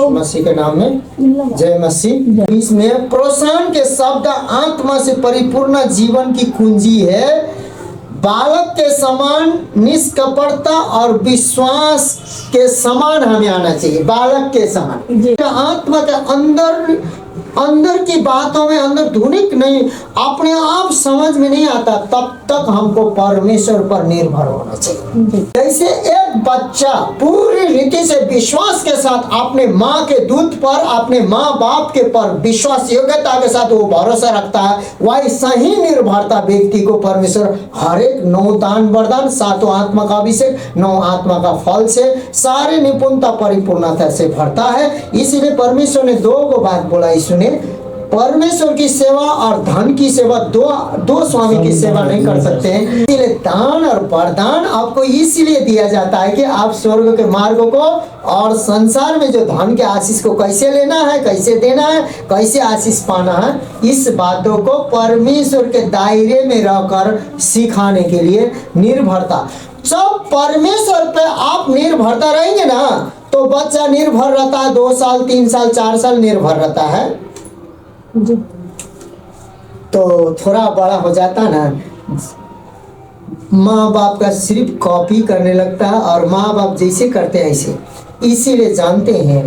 मसीह के नाम में जय मसीह। इसमें प्रोत्साहन के शब्द आत्मा से परिपूर्ण जीवन की कुंजी है। बालक के समान निष्कपटता और विश्वास के समान हमें आना चाहिए। बालक के समान आत्मा के अंदर की बातों में अंदर धुनिक नहीं, अपने आप समझ में नहीं आता, तब तक हमको परमेश्वर पर निर्भर होना चाहिए। जैसे एक बच्चा पूरी रीति से विश्वास के साथ अपने माँ के दूध पर, अपने माँ बाप के पर विश्वास योग्यता के साथ वो भरोसा रखता है, वैसा ही निर्भरता व्यक्ति को परमेश्वर हर एक 9 दान वरदान, 7 आत्मा का अभिषेक, 9 आत्मा का फल से सारे निपुणता परिपूर्णता से भरता है। इसीलिए परमेश्वर ने 2 बात बोला, इसने परमेश्वर की सेवा और धन की सेवा, दो स्वामी की सेवा नहीं कर सकते हैं। इसलिए दान और वरदान आपको इसीलिए दिया जाता है कि आप स्वर्ग के मार्ग को और संसार में जो धन के आशीष को कैसे लेना है, कैसे देना है, कैसे आशीष पाना है, इस बातों को परमेश्वर के दायरे में रहकर सिखाने के लिए निर्भरता। जब परमेश्वर पे आप निर्भरता रहेंगे ना, तो बच्चा निर्भर रहता है, 2 साल 3 साल 4 साल निर्भर रहता है, तो थोड़ा बड़ा हो जाता ना, माँ बाप का सिर्फ कॉपी करने लगता है और माँ बाप जैसे करते हैं ऐसे। इसीलिए जानते हैं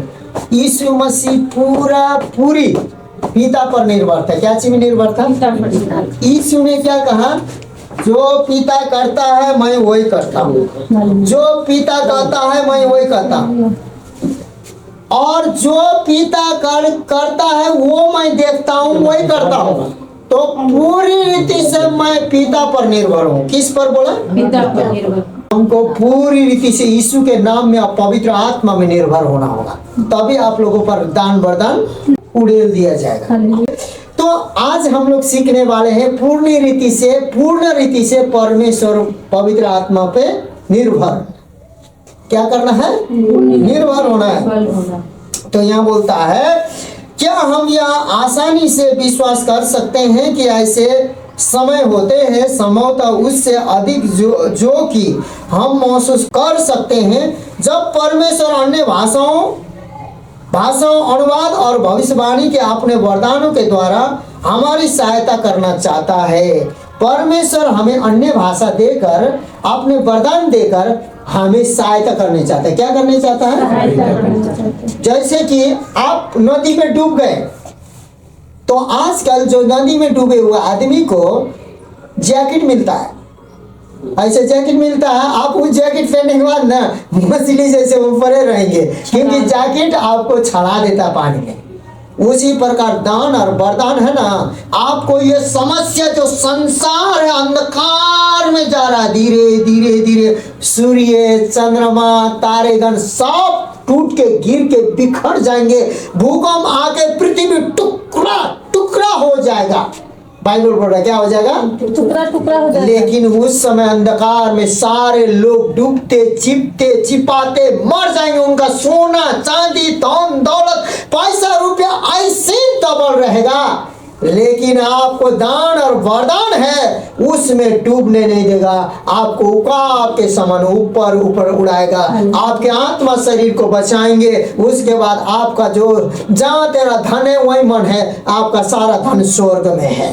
यीशु मसीह पूरी पिता पर निर्भर था। क्या चीज में निर्भर था? यीशु ने क्या कहा? जो पिता करता है मैं वही करता हूँ, जो पिता कहता है मैं वही करता हूँ, और जो पिता करता है वो मैं देखता हूँ वही करता हूँ। तो पूरी रीति से मैं पिता पर निर्भर हूँ। किस पर बोला? पिता पर निर्भर। हमको पूरी रीति से यीशु के नाम में और पवित्र आत्मा में निर्भर होना होगा, तभी आप लोगों पर दान वरदान उड़ेल दिया जाएगा। तो आज हम लोग सीखने वाले हैं पूर्ण रीति से परमेश्वर पवित्र आत्मा पे निर्भर क्या करना है? निर्भर होना है। तो यहाँ बोलता है, क्या हम यह आसानी से विश्वास कर सकते हैं कि ऐसे समय होते हैं, संभवतः उससे अधिक जो कि हम महसूस कर सकते हैं, जब परमेश्वर अन्य भाषाओं अनुवाद और भविष्यवाणी के अपने वरदानों के द्वारा हमारी सहायता करना चाहता है। परमेश्वर हमें अन्य भाषा देकर, अपने वरदान देकर हमें सहायता करनी चाहता है। क्या करने चाहता है? जैसे कि आप नदी में डूब गए, तो आजकल जो नदी में डूबे हुए आदमी को जैकेट मिलता है, ऐसे जैकेट मिलता है। आप उस जैकेट पहनने के बाद ना मछली जैसे ऊपर रहेंगे, क्योंकि जैकेट आपको छड़ा देता है पानी में। उसी प्रकार दान और वरदान है ना, आपको ये समस्या जो संसार है अंधकार में जा रहा है, धीरे धीरे सूर्य चंद्रमा तारेगण सब टूट के गिर के बिखर जाएंगे, भूकंप आके पृथ्वी टुकड़ा टुकड़ा हो जाएगा। बाइबल बोल रहा है क्या हो जाएगा? टुकड़ा टुकड़ा हो जाएगा। लेकिन उस समय अंधकार में सारे लोग डूबते छिपाते मर जाएंगे। उनका सोना चांदी धन दौलत पैसा रुपया ऐसे डबल रहेगा। लेकिन आपको दान और वरदान है, उसमें डूबने नहीं देगा, आपको उकाब के समान ऊपर उड़ाएगा, आपके आत्मा शरीर को बचाएंगे। उसके बाद आपका जो जहाँ तेरा धन है वही मन है, आपका सारा धन स्वर्ग में है,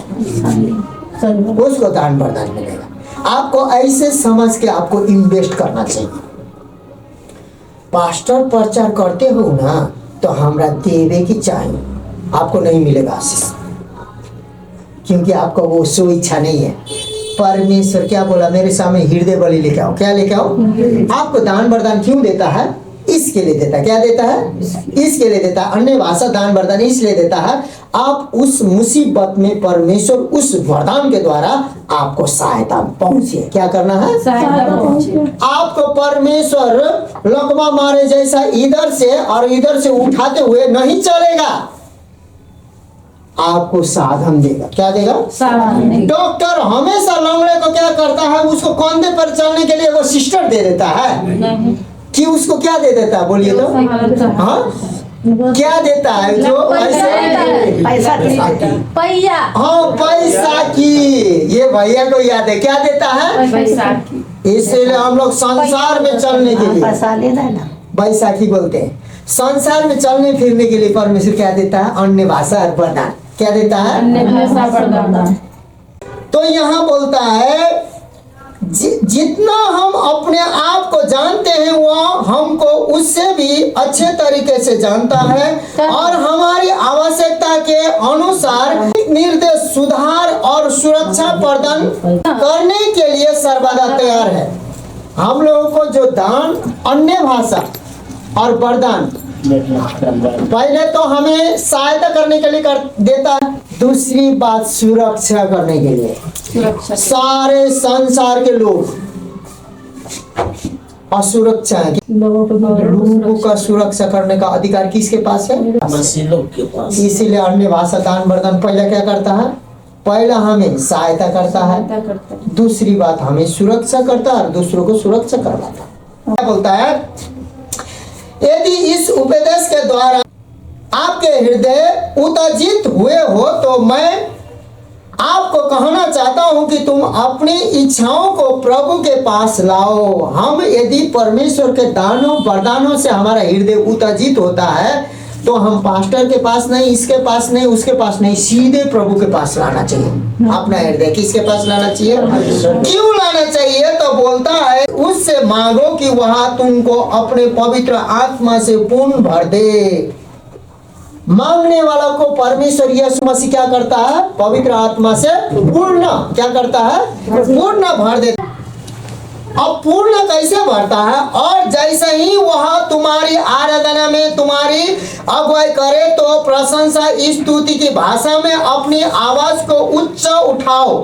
उसको दान वरदान मिलेगा। आपको ऐसे समझ के आपको इन्वेस्ट करना चाहिए। पास्टर प्रचार करते हो ना, तो हमरा देवे की चाहिए, आपको नहीं मिलेगा आशीष, क्योंकि आपका वो सो इच्छा नहीं है। परमेश्वर क्या बोला? मेरे सामने हृदय बलि लेके आओ। क्या लेके आओ? आपको दान वरदान क्यों देता है? इसके लिए देता है। क्या देता है? इसके लिए देता है। अन्य भाषा दान वरदान इसलिए देता है, आप उस मुसीबत में परमेश्वर उस वरदान के द्वारा आपको सहायता पहुंचे। क्या करना है? आपको परमेश्वर लकवा मारे जैसा इधर से और इधर से उठाते हुए नहीं चलेगा, आपको साधन देगा। क्या देगा? साधन। डॉक्टर हमेशा लंगड़े को क्या करता है? उसको कंधे पर चलने के लिए वो सिस्टर दे देता है कि उसको क्या दे देता है? बोलिए तो। हाँ, क्या देता है? जो पैसा पैया। हाँ, पैसा की। ये भैया को याद है, क्या देता है? पैसा की। इसलिए हम लोग संसार में चलने के लिए पैसा लेना है ना, बैसाखी बोलते हैं। संसार में चलने फिरने के लिए परमेश्वर क्या देता है? अन्य भाषा वरदान। क्या देता है? अन्य भाषा वरदान। तो यहाँ बोलता है जितना हम अपने आप को जानते हैं वह हमको उससे भी अच्छे तरीके से जानता है और हमारी आवश्यकता के अनुसार निर्देश, सुधार और सुरक्षा प्रदान करने के लिए सर्वदा तैयार है। हम लोगों को जो दान, अन्य भाषा और वरदान, पहले तो हमें सहायता करने के लिए कर देता है, दूसरी बात सुरक्षा करने के लिए। सुरक्षा सारे संसार के लोग असुरक्षा है, लोगों का सुरक्षा करने का अधिकार किसके पास है? मसीह लोग के पास। इसीलिए अन्य भाषा दान वरदान पहला क्या करता है? पहला हमें सहायता करता है, दूसरी बात हमें सुरक्षा करता है और दूसरों को सुरक्षा करवाता है। क्या बोलता है? यदि इस उपदेश के द्वारा आपके हृदय उत्तेजित हुए हो तो मैं आपको कहना चाहता हूं कि तुम अपनी इच्छाओं को प्रभु के पास लाओ। हम यदि परमेश्वर के दानों वरदानों से हमारा हृदय उत्तेजित होता है तो हम पास्टर के पास नहीं, इसके पास नहीं, उसके पास नहीं, सीधे प्रभु के पास लाना चाहिए अपना हृदय। किसके पास लाना चाहिए? क्यों लाना चाहिए? तो बोलता है उससे मांगो कि वह तुमको अपने पवित्र आत्मा से पूर्ण भर दे। मांगने वाला को परमेश्वर यीशु मसीह क्या करता है? पवित्र आत्मा से पूर्ण क्या करता है? पूर्ण भर देता। अब पूर्ण कैसे भरता है? और जैसे ही वह तुम्हारी आराधना में तुम्हारी अगुवाई करे तो प्रशंसा स्तुति की भाषा में अपनी आवाज को उच्च उठाओ।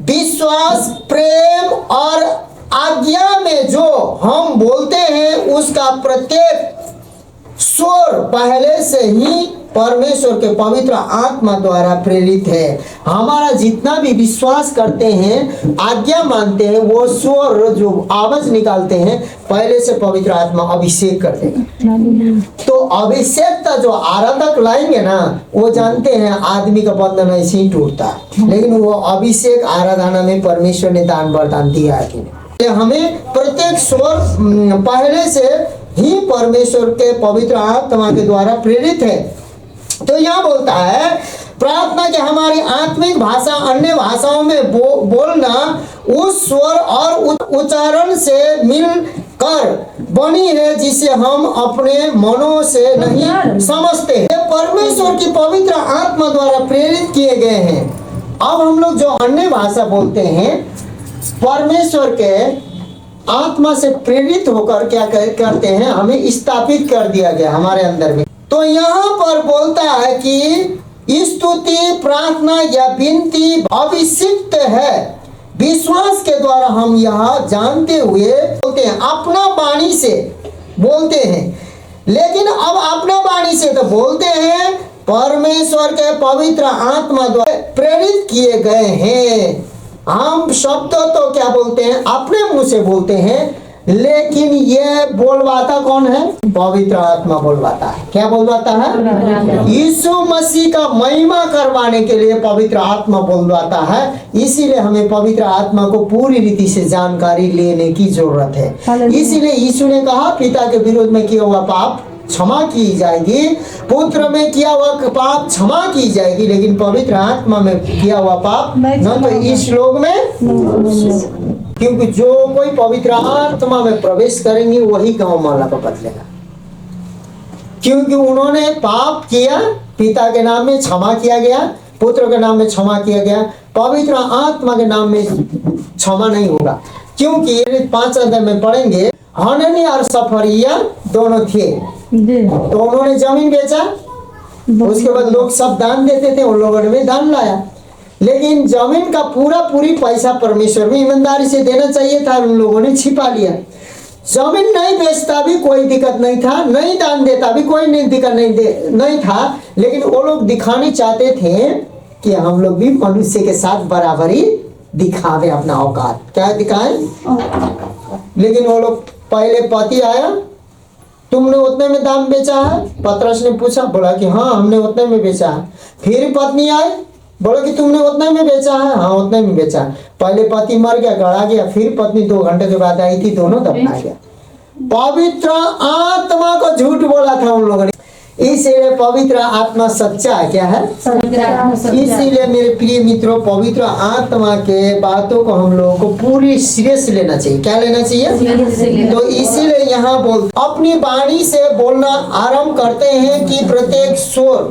विश्वास, प्रेम और आज्ञा में जो हम बोलते हैं उसका प्रत्येक स्वर पहले से ही परमेश्वर के पवित्र आत्मा द्वारा प्रेरित है। हमारा जितना भी विश्वास करते हैं, आज्ञा मानते हैं, वो स्वर जो आवाज निकालते हैं पहले से पवित्र आत्मा अभिषेक करते हैं। तो अभिषेकता जो आराधक लाएंगे ना, वो जानते हैं आदमी का बंधन ऐसे ही टूटता है, लेकिन वो अभिषेक आराधना में परमेश्वर ने दान वरदान दिया है कि हमें प्रत्येक स्वर पहले से ही परमेश्वर के पवित्र आत्मा के द्वारा प्रेरित है। तो यहाँ बोलता है प्रार्थना के हमारी आत्मिक भाषा अन्य भाषाओं में बोलना उस स्वर और उच्चारण से मिलकर बनी है जिसे हम अपने मनों से नहीं समझते हैं। परमेश्वर की पवित्र आत्मा द्वारा प्रेरित किए गए हैं। अब हम लोग जो अन्य भाषा बोलते हैं परमेश्वर के आत्मा से प्रेरित होकर क्या करते हैं? हमें स्थापित कर दिया गया हमारे अंदर में। तो यहाँ पर बोलता है कि स्तुति, प्रार्थना या विनती अभिषिक्त है। विश्वास के द्वारा हम यहाँ जानते हुए बोलते हैं, अपना वाणी से बोलते हैं। लेकिन अब अपना वाणी से तो बोलते हैं, परमेश्वर के पवित्र आत्मा द्वारा प्रेरित किए गए हैं। हम शब्द तो क्या बोलते हैं? अपने मुंह से बोलते हैं, लेकिन ये बोलवाता कौन है? पवित्र आत्मा बोलवाता है। क्या बोलवाता है? यीशु मसीह का महिमा करवाने के लिए पवित्र आत्मा बोलवाता है। इसीलिए हमें पवित्र आत्मा को पूरी रीति से जानकारी लेने की जरूरत है। इसीलिए यीशु ने कहा पिता के विरोध में किया हुआ पाप क्षमा की जाएगी, पुत्र में किया हुआ पाप क्षमा की जाएगी, लेकिन पवित्र आत्मा में किया हुआ पाप न तो इस लोक में, क्योंकि जो कोई पवित्र आत्मा में प्रवेश करेंगे वही गांव माला को बदलेगा। क्योंकि उन्होंने पाप किया, पिता के नाम में क्षमा किया गया, पुत्र के नाम में क्षमा किया गया, पवित्र आत्मा के नाम में क्षमा नहीं होगा। क्योंकि 5 अध्याय में पढ़ेंगे, हननी और सफरिया दोनों थे, तो उन्होंने जमीन बेचा, उसके बाद लोग सब दान देते थे, उन लोगों ने भी दान लाया, लेकिन जमीन का पूरी पैसा परमेश्वर में ईमानदारी से देना चाहिए था, उन लोगों ने छिपा लिया। जमीन नहीं बेचता भी कोई दिक्कत नहीं था, नहीं दान देता भी कोई दिक्कत नहीं था, लेकिन वो लोग दिखाने चाहते थे कि हम लोग भी मनुष्य के साथ बराबरी दिखावे, अपना औकात क्या दिखाएं। लेकिन वो लोग, पहले पति आया, तुमने उतने में दाम बेचा है? पतरस ने पूछा, बोला कि हाँ हमने उतने में बेचा है। फिर पत्नी आई, बोला कि तुमने उतने में बेचा है? हाँ उतने में बेचा। पहले पति मर गया, गड़ा गया, फिर पत्नी 2 घंटे के बाद आई थी, दोनों दफना गया। पवित्र आत्मा को झूठ बोला था उन लोगों ने। इसीलिए पवित्र आत्मा सच्चा है। क्या है? इसीलिए मेरे प्रिय मित्रों, पवित्र आत्मा के बातों को हम लोगों को पूरी सीरियस लेना चाहिए। क्या लेना चाहिए? तो इसीलिए यहाँ बोल अपनी वाणी से बोलना आरंभ करते हैं कि प्रत्येक स्वर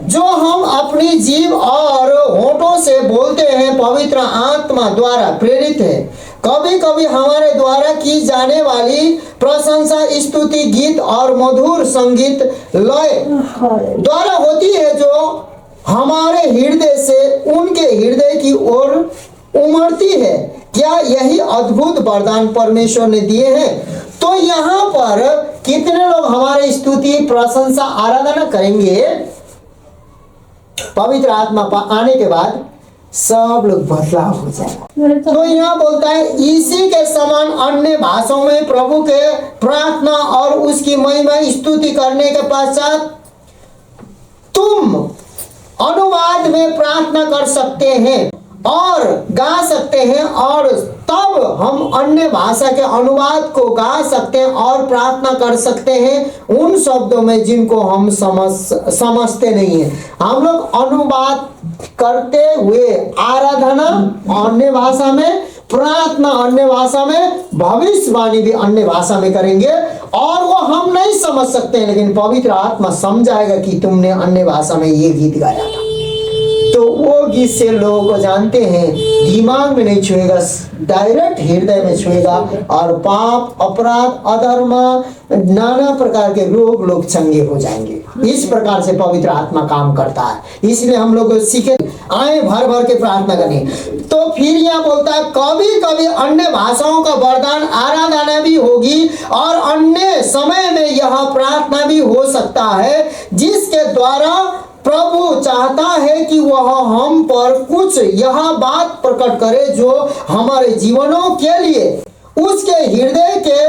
जो हम अपनी जीभ और होठों से बोलते हैं पवित्र आत्मा द्वारा प्रेरित है। कभी कभी हमारे द्वारा की जाने वाली प्रशंसा, स्तुति, गीत और मधुर संगीत लय द्वारा होती है जो हमारे हृदय से उनके हृदय की ओर उमड़ती है। क्या यही अद्भुत वरदान परमेश्वर ने दिए हैं? तो यहाँ पर कितने लोग हमारे स्तुति, प्रशंसा, आराधना करेंगे? पवित्र आत्मा आने के बाद सब लोग बदलाव हो जाएगा। तो यहाँ बोलता है इसी के समान अन्य भाषाओं में प्रभु के प्रार्थना और उसकी महिमा स्तुति करने के पश्चात तुम अनुवाद में प्रार्थना कर सकते हैं और गा सकते हैं, और तब हम अन्य भाषा के अनुवाद को गा सकते हैं और प्रार्थना कर सकते हैं उन शब्दों में जिनको हम समझते नहीं है। हम लोग अनुवाद करते हुए आराधना अन्य भाषा में, प्रार्थना अन्य भाषा में, भविष्यवाणी भी अन्य भाषा में करेंगे, और वो हम नहीं समझ सकते हैं, लेकिन पवित्र आत्मा समझाएगा कि तुमने अन्य भाषा में ये गीत गाया था। तो वो गीत से लोगों को जानते हैं, दिमाग में नहीं छुएगा, डायरेक्ट हृदय में छुएगा, और पाप, अपराध, अधर्म, नाना प्रकार के रोग लोग चंगे हो जाएंगे। इस प्रकार से पवित्र आत्मा काम करता है। इसलिए हम लोग सीखे आए भर भर के प्रार्थना करें। तो फिर यहाँ बोलता है कभी कभी अन्य भाषाओं का वरदान आराधना भी होगी, और अन्य समय में यह प्रार्थना भी हो सकता है, जिसके द्वारा प्रभु चाहता है कि वह हम पर कुछ यह बात प्रकट करे जो हमारे जीवनों के लिए उसके हृदय के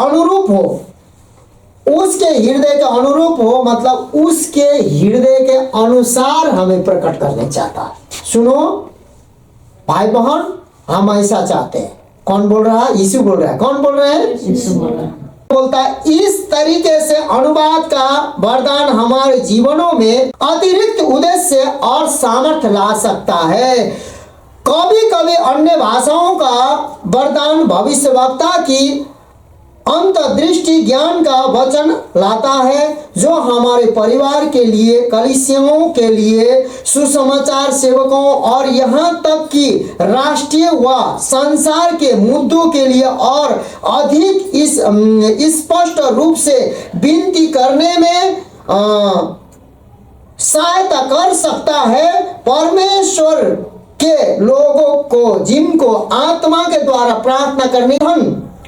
अनुरूप हो। उसके हृदय के अनुरूप हो मतलब उसके हृदय के अनुसार हमें प्रकट करने चाहता है। सुनो भाई बहन, हम ऐसा चाहते हैं। कौन बोल रहा है? यीशु बोल रहा है। कौन बोल रहे हैं? यीशु बोल रहा है। बोलता है इस तरीके से अनुवाद का वरदान हमारे जीवनों में अतिरिक्त उद्देश्य और सामर्थ्य ला सकता है। कभी कभी अन्य भाषाओं का वरदान भविष्यवक्ता की अंतर्दृष्टि ज्ञान का वचन लाता है, जो हमारे परिवार के लिए, कलीसियाओं के लिए, सुसमाचार सेवकों और यहाँ तक कि राष्ट्रीय व संसार के मुद्दों के लिए और अधिक इस स्पष्ट रूप से विनती करने में सहायता कर सकता है। परमेश्वर के लोगों को जिनको आत्मा के द्वारा प्रार्थना करने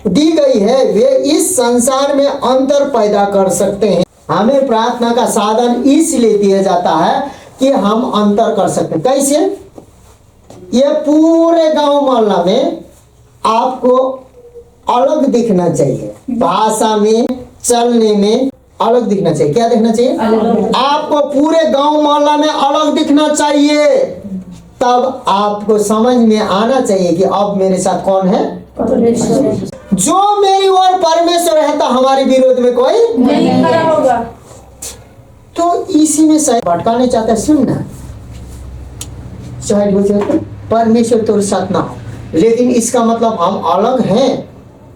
दी गई है, वे इस संसार में अंतर पैदा कर सकते हैं। हमें प्रार्थना का साधन इसलिए दिया जाता है कि हम अंतर कर सकते हैं। कैसे? ये पूरे गांव मोहल्ला में आपको अलग दिखना चाहिए, भाषा में, चलने में अलग दिखना चाहिए। क्या दिखना चाहिए? आपको पूरे गांव मोहल्ला में अलग दिखना चाहिए। तब आपको समझ में आना चाहिए कि अब मेरे साथ कौन है? जो मेरी ओर परमेश्वर है, तो हमारे विरोध में कोई नहीं खड़ा होगा। तो इसी में शायद भटकाने चाहता है। सुनना, शायद परमेश्वर तो साथ ना हो, लेकिन इसका मतलब हम अलग हैं,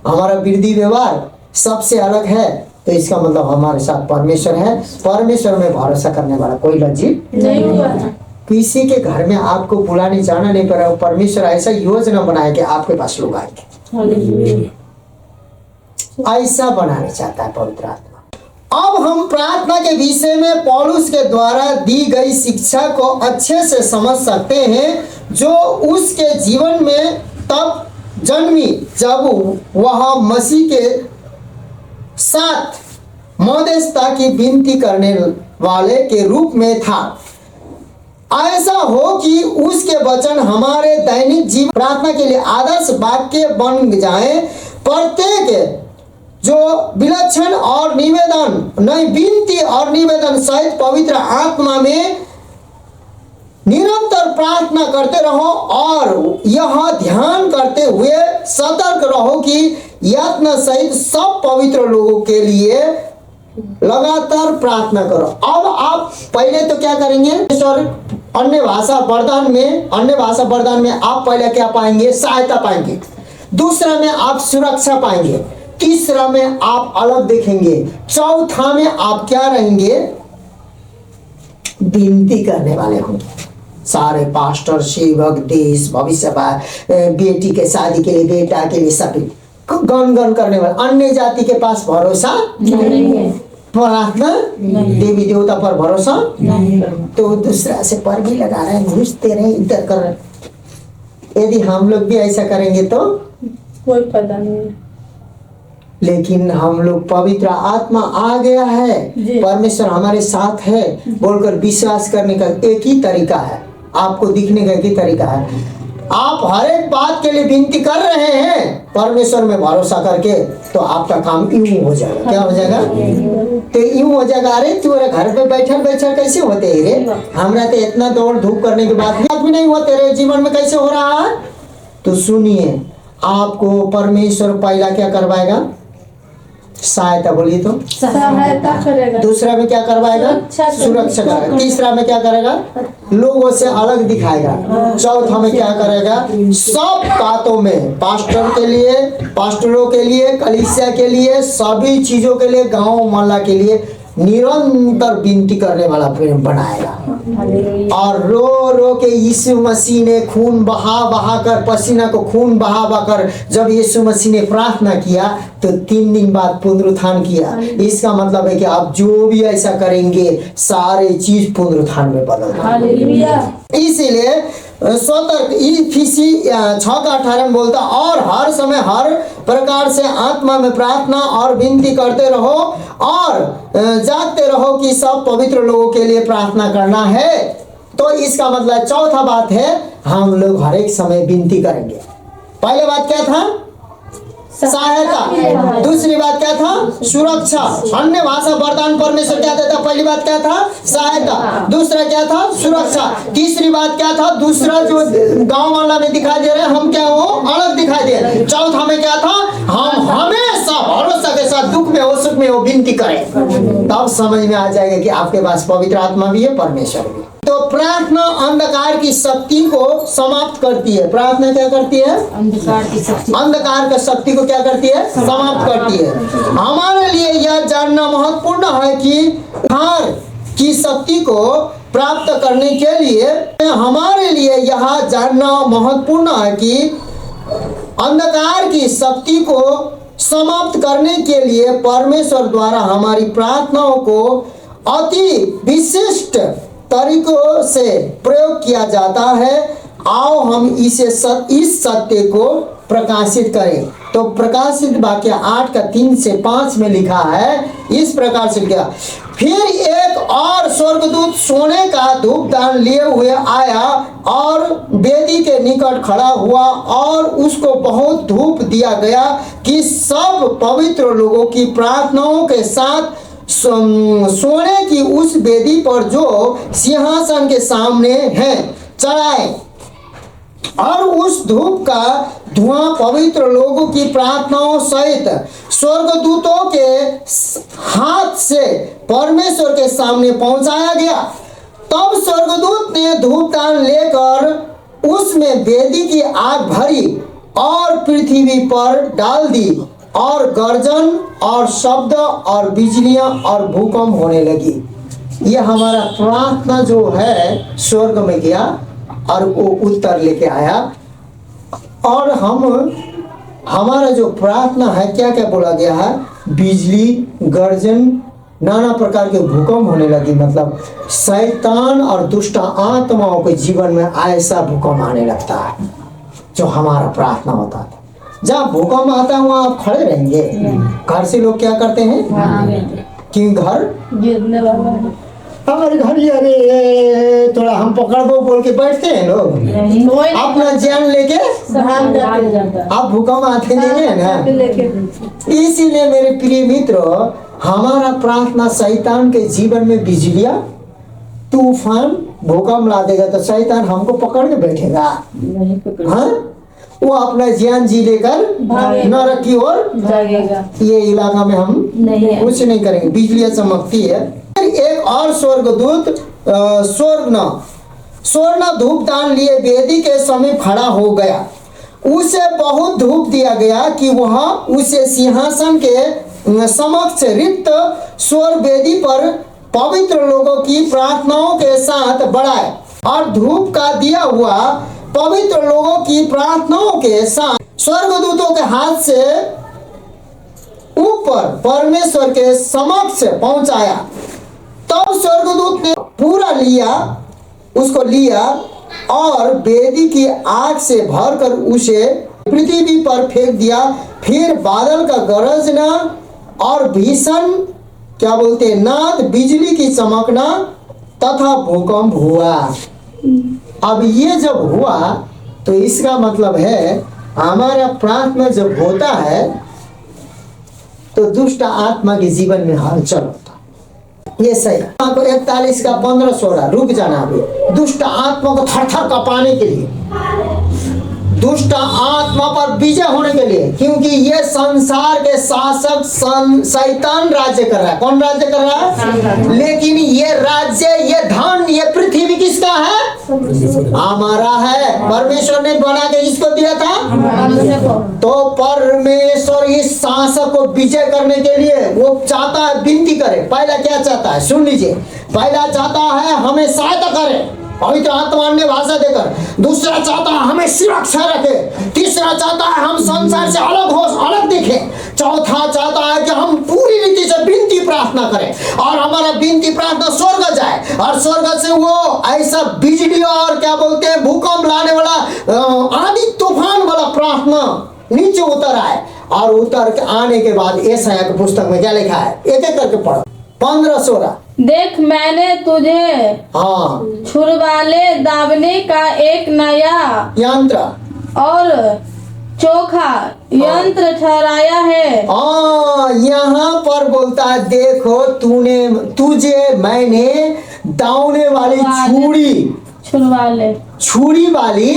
हमारा वृद्धि व्यवहार सबसे अलग है, तो इसका मतलब हमारे साथ परमेश्वर है। परमेश्वर में भरोसा करने वाला कोई लज्जित नहीं होगा। किसी के घर में आपको बुलाने जाना नहीं पड़ा, परमेश्वर ऐसा योजना बनाया कि आपके पास लोग आएंगे। ऐसा बनाना चाहता है पवित्र आत्मा। अब हम प्रार्थना के विषय में पौलुस के द्वारा दी गई शिक्षा को अच्छे से समझ सकते हैं, जो उसके जीवन में तब जन्मी जब वह मसीह के साथ मध्यस्थता की विनती करने वाले के रूप में था। ऐसा हो कि उसके वचन हमारे दैनिक जीवन प्रार्थना के लिए आदर्श वाक्य बन जाए। प्रत्येक जो विलक्षण और निवेदन नहीं, विनती और निवेदन सहित पवित्र आत्मा में निरंतर प्रार्थना करते रहो, और यह ध्यान करते हुए सतर्क रहो कि यत्न सहित सब पवित्र लोगों के लिए लगातार प्रार्थना करो। अब आप पहले तो क्या करेंगे सर, अन्य भाषा वरदान में आप पहले क्या पाएंगे? सहायता पाएंगे। दूसरा में आप सुरक्षा पाएंगे। तीसरा में आप अलग देखेंगे। चौथा में आप क्या रहेंगे? विनती करने वाले होंगे। सारे पास्टर, सेवक, देश, भविष्य, बेटी के शादी के लिए, बेटा के लिए, सभी गण करने वाले। अन्य जाति के पास भरोसा नहीं है, प्रार्थना देवी देवता पर भरोसा नहीं, तो दूसरा से पर भी लगा रहे हैं, घूस दे रहे हैं, इधर कर रहे हैं। यदि हम लोग भी ऐसा करेंगे तो कोई पता नहीं। लेकिन हम लोग पवित्र आत्मा आ गया है, परमेश्वर हमारे साथ है बोलकर विश्वास करने का एक ही तरीका है, आपको दिखने का एक ही तरीका है। आप हर एक बात के लिए विनती कर रहे हैं परमेश्वर में भरोसा करके, तो आपका काम यूं हो जाएगा। क्या हो जाएगा? तो यूं हो जाएगा, अरे तुम्हारे घर पे बैठल कैसे होते रे? हमरा तो इतना दौड़ धूप करने के बाद भी नहीं हुआ, तेरे जीवन में कैसे हो रहा है? तो सुनिए, आपको परमेश्वर पहला क्या करवाएगा? सहायता। बोलिए तो सहायता करेगा। दूसरा में क्या करवाएगा? सुरक्षा करेगा। तीसरा में क्या करेगा? लोगों से अलग दिखाएगा। चौथा में क्या करेगा? सब बातों में पास्टर के लिए, पास्टरों के लिए, कलीसिया के लिए, सभी चीजों के लिए, गांव मोहल्ला के लिए निरंतर विनती करने वाला प्रेम बनाएगा। और रो रो के यीशु मसीह ने खून बहा कर, पसीना को खून बहा कर जब यीशु मसीह ने प्रार्थना किया तो 3 दिन बाद पुनरुत्थान किया। इसका मतलब है कि आप जो भी ऐसा करेंगे सारे चीज पुनरुत्थान में बदल जाएंगे। इसीलिए सतर्क, इफिसी 6:18 में बोलता, और हर समय हर प्रकार से आत्मा में प्रार्थना और विनती करते रहो और जागते रहो कि सब पवित्र लोगों के लिए प्रार्थना करना है। तो इसका मतलब चौथा बात है, हम लोग हर एक समय विनती करेंगे। पहले बात क्या था? सहायता। दूसरी बात क्या था? सुरक्षा। अन्य भाषा वरदान परमेश्वर क्या देता? पहली बात क्या था? सहायता। दूसरा क्या था? सुरक्षा। तीसरी बात क्या था? दूसरा जो गांव वाला में दिखाई दे रहे हैं, हम क्या हो? अलग दिखाई दे रहे हैं। चौथा में क्या था? हम हमेशा भरोसा के साथ दुख में हो, सुख में हो, विनती करें। तब समझ में आ जाएगा कि आपके पास पवित्र आत्मा भी है, परमेश्वर भी। तो प्रार्थना अंधकार की शक्ति को समाप्त करती है। प्रार्थना क्या करती है? अंधकार की शक्ति को क्या करती है? समाप्त करती है। हमारे लिए यह जानना महत्वपूर्ण है कि अंधकार की शक्ति को प्राप्त करने के लिए हमारे लिए यह जानना महत्वपूर्ण है कि अंधकार की शक्ति को समाप्त करने के लिए परमेश्वर द्वारा हमारी प्रार्थनाओं को अति विशिष्ट तरीकों से प्रयोग किया जाता है। आओ हम इस सत्य को प्रकाशित करें। तो प्रकाशित वाक्य 8:3 से 5 में लिखा है इस प्रकार से क्या? फिर एक और स्वर्गदूत सोने का धूपदान लिए हुए आया और वेदी के निकट खड़ा हुआ और उसको बहुत धूप दिया गया कि सब पवित्र लोगों की प्रार्थनाओं के साथ सोने की उस वेदी पर जो सिंहासन के सामने है चढ़ाए, और उस धूप का धुआं पवित्र लोगों की प्रार्थनाओं सहित स्वर्गदूतों के हाथ से परमेश्वर के सामने पहुंचाया गया। तब स्वर्गदूत ने धूपदान लेकर उसमें वेदी की आग भरी और पृथ्वी पर डाल दी, और गर्जन और शब्द और बिजलियां और भूकंप होने लगी। ये हमारा प्रार्थना जो है स्वर्ग में गया और वो उत्तर लेके आया, और हमारा जो प्रार्थना है क्या क्या बोला गया है? बिजली, गर्जन, नाना प्रकार के भूकंप होने लगी। मतलब शैतान और दुष्ट आत्माओं के जीवन में ऐसा भूकंप आने लगता है जो हमारा प्रार्थना होता है। जहाँ भूकंप आता है वहाँ आप खड़े रहेंगे। घर से लोग क्या करते हैं कि घर गिरने वाला है, हमारे घर ही, अरे थोड़ा हम पकड़ दो बोल के बैठते हैं लोग, अपना जान लेके भाग जाता है। आप भूकंप आते नहीं है ना। इसीलिए मेरे प्रिय मित्रों, हमारा प्रार्थना शैतान के जीवन में बिजलियां, तूफान, भूकंप ला देगा तो शैतान हमको पकड़ के बैठेगा। हाँ, वो अपना जान जी लेकर भागेगा। नरक की ओर जागेगा। ये इलाका में हम नहीं कुछ नहीं करेंगे। बिजलियां चमकती है। एक और स्वर्गदूत स्वर्ण धूप दान लिए वेदी के समीप खड़ा हो गया। उसे बहुत धूप दिया गया कि वह उसे सिंहासन के समक्ष रिक्त स्वर वेदी पर पवित्र लोगों की प्रार्थनाओं के साथ बढ़ाए और धूप का दिया हुआ पवित्र लोगों की प्रार्थनाओं के साथ स्वर्गदूतों के हाथ से ऊपर परमेश्वर के समक्ष पहुंचाया। तब स्वर्गदूत ने पूरा उसको लिया और वेदी की आग से भरकर उसे पृथ्वी पर फेंक दिया। फिर बादल का गरजना और भीषण क्या बोलते हैं नाद, बिजली की चमकना तथा भूकंप हुआ। अब ये जब हुआ तो इसका मतलब है हमारा प्रार्थना जब होता है तो दुष्ट आत्मा के जीवन में हलचल होता। ये सही है। 41 का 15-16 रुक जाना अभी। दुष्ट आत्मा को थर-थर कांपाने के लिए, दुष्ट आत्मा पर विजय होने के लिए, क्योंकि ये संसार के शासक शैतान राज्य कर रहा है। कौन राज्य कर रहा है? लेकिन ये राज्य, ये धन, ये पृथ्वी किसका है? हमारा है। परमेश्वर ने बना के किसको दिया था? तो परमेश्वर इस शासक को विजय करने के लिए वो चाहता है, विनती करे। पहला क्या चाहता है सुन लीजिए। पहला चाहता है हमें सहायता करे पवित्र आत्मा ने भाषा देकर। दूसरा चाहता है हमें सुरक्षा रखे। तीसरा चाहता है हम संसार से अलग दिखे। चौथा चाहता है कि हम पूरी रीति से विनती प्रार्थना करें और हमारा विनती प्रार्थना स्वर्ग जाए और स्वर्ग से वो ऐसा बिजली और क्या बोलते हैं भूकंप लाने वाला आंधी तूफान वाला प्रार्थना नीचे उतर आए। और उतर के आने के बाद यशायाह की पुस्तक में क्या लिखा है? एक एक करके पढ़ो। 15-16 देख मैंने तुझे छुरवाले दावने का एक नया यंत्र और चोखा यंत्र ठहराया है। यहाँ पर बोलता है देखो तुझे मैंने दावने वाली छुरी वाले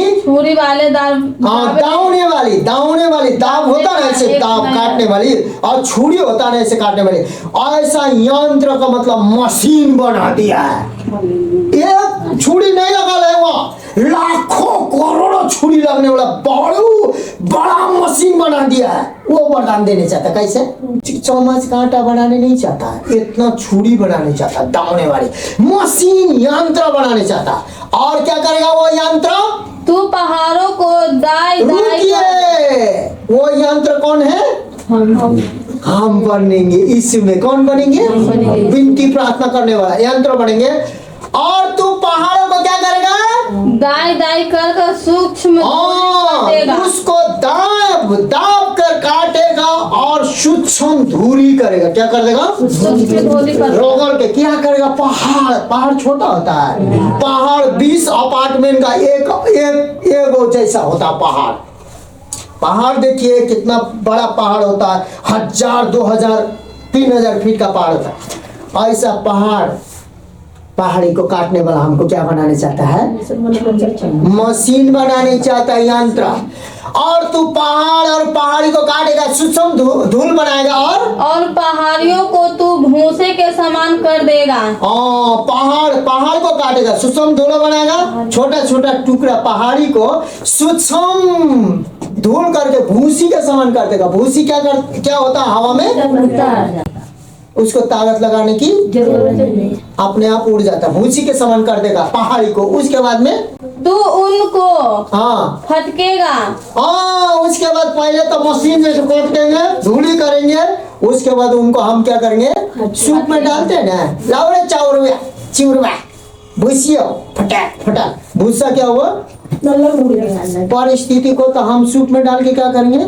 दावने वाली दाव होता है ऐसे दाव काटने वाली और छुरी होता है ऐसे काटने वाली। ऐसा यंत्र का मतलब मशीन बना दिया है। एक छुरी नहीं लगा ले वहाँ लाखों करोड़ों छुरी लगने वाला बड़ा मशीन बना दिया है। वो वरदान देने चाहता है। कैसे? चम्मच कांटा बनाने नहीं चाहता है, इतना छुरी बनाने चाहता है, दावने वाली मशीन यंत्र बनाने चाहता। और क्या करेगा वो यंत्र? तू पहाड़ों को दाई वो यंत्र कौन है? हम बनेंगे। इसमें कौन बनेंगे? विनती प्रार्थना करने वाला यंत्र बनेंगे। और तू पहाड़ों को क्या करेगा? दाई कर सूक्ष्म उसको दाब कर काटेगा और सूक्ष्म धूरी करेगा। क्या कर देगा? रोगर के क्या करेगा? पहाड़ छोटा होता है। पहाड़ 20 अपार्टमेंट का एक जैसा होता है। पहाड़ देखिए कितना बड़ा पहाड़ होता है। 1000, 2000, 3000 फीट का पहाड़ होता है। ऐसा पहाड़ी को काटने वाला हमको क्या बनाने चाहता है? मशीन बनाने चाहता है, यंत्र। और तू पहाड़ और पहाड़ी को काटेगा, सूक्ष्म धूल बनाएगा और पहाड़ियों को तू भूसे के समान कर देगा। पहाड़ को काटेगा, सूक्ष्म धूल बनाएगा। छोटा छोटा टुकड़ा पहाड़ी को सूक्ष्म धूल करके भूसी के समान कर देगा। भूसी क्या होता है? हवा में उसको ताकत लगाने की जरूरत नहीं, अपने आप उड़ जाता है। भूसी के समान कर देगा पहाड़ी को। उसके बाद में तू उनको फटकेगा। उसके बाद पहले तो मशीन से काट देंगे, धूली करेंगे। उसके बाद उनको हम क्या करेंगे? सूप में डालते हैं ना, लावड़े चिउरवा भूसियो फटाक। भूसा क्या हुआ? परिस्थिति को तो हम सूप में डाल के क्या करेंगे?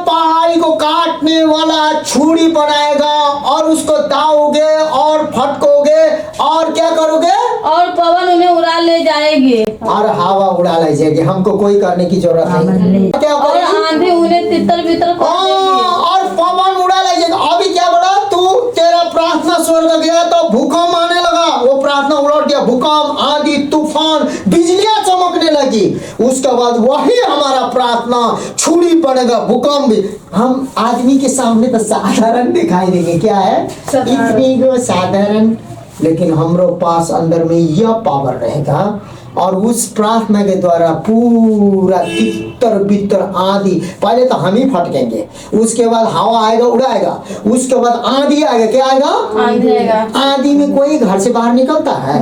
पहाड़ी को काटने वाला छुरी बनाएगा और उसको दाओगे और फटकोगे और क्या करोगे? और पवन उन्हें उड़ा ले जाएगी और हवा उड़ा ले जाएगी। हमको कोई करने की जरूरत नहीं। क्या और आंधी उन्हें तितर-बितर और पवन उड़ा ले जाएगा। अभी क्या बोला? तू तेरा प्रार्थना स्वर्ग गया तो भूकंप आने लगा। वो प्रार्थना उलट गया। भूकंप, आंधी, तूफान, बिजलियां चमकने लगी। आएगी, उसके बाद वही हमारा प्रार्थना छुरी पड़ेगा, भूकंप भी। हम आदमी के सामने तो साधारण दिखाई देंगे, क्या है इतनी को साधारण, लेकिन हमारे पास अंदर में यह पावर रहेगा और उस प्रार्थना के द्वारा पूरा तितर बितर आंधी, पहले तो हम ही फटकेंगे, उसके बाद हवा आएगा उड़ाएगा, उसके बाद आंधी आएगा, क्या आएगा आंधी आएगा। आंधी में कोई घर से बाहर निकलता है,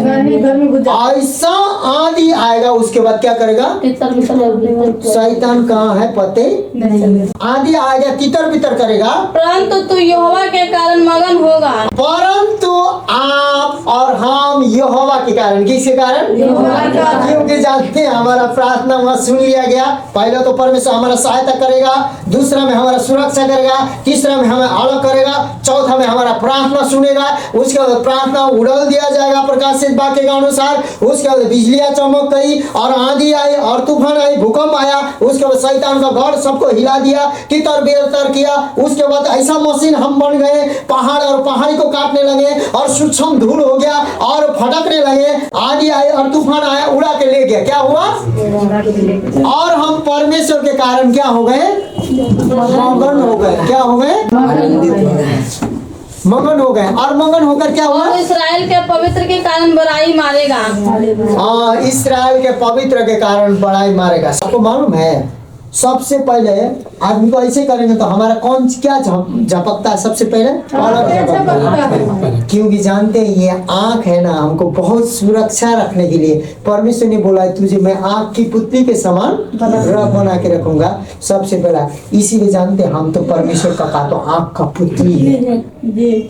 ऐसा आंधी आएगा, उसके बाद क्या करेगा शैतान कहाँ है पते, आंधी आएगा तितर बितर करेगा, परंतु तू यहोवा के कारण मगन होगा। परंतु आप और हम यहोवा के कारण, किसके कारण, यहोवा के कारण। क्योंकि जानते हैं हमारा प्रार्थना वहाँ सुन लिया गया। पहले तो परमेश्वर हमारा सहायता करेगा, दूसरा में हमारा सुरक्षा करेगा, तीसरा में हमें अलग करेगा, चौथा में हमारा प्रार्थना सुनेगा, उसके बाद प्रार्थना उड़ल दिया जाएगा प्रकाशित वाक्य के अनुसार, उसके बाद बिजलियां चमक गई और आंधी आई और तूफान आई, भूकंप आया, उसके बाद शैतान का गढ़ सबको हिला दिया, तितर बितर किया, उसके बाद ऐसा मशीन हम बन गए, पहाड़ और पहाड़ी को काटने लगे और सूक्ष्म धूल हो गया और फटकने लगे, आंधी आई और तूफान आया उड़ा के ले गया, क्या हुआ, और हम परमेश्वर के कारण क्या हो गए, मगन हो गए, क्या हो गए, मगन हो गए, और मगन होकर क्या हुआ, और इस्राएल के पवित्र के कारण बड़ाई मारेगा। हाँ, इस्राएल के पवित्र के कारण बड़ाई मारेगा। सबको मालूम है सबसे पहले आदमी को ऐसे करेंगे तो हमारा कौन क्या झपकता है, सबसे पहले क्योंकि जानते हैं ये आँख है ना, हमको बहुत सुरक्षा रखने के लिए परमेश्वर ने बोला है तुझे मैं आँख की पुतली के समान बना के रखूंगा, सबसे पहला। इसीलिए जानते हैं हम तो परमेश्वर का कहा तो आँख का पुतली है,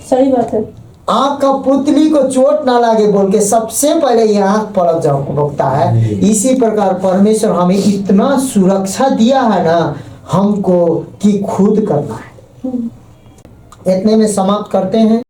सही बात है। आँख का पुतली को चोट ना लागे बोल के सबसे पहले ये आँख पलक झपकता है। इसी प्रकार परमेश्वर हमें इतना सुरक्षा दिया है ना हमको कि खुद करना है। इतने में समाप्त करते हैं।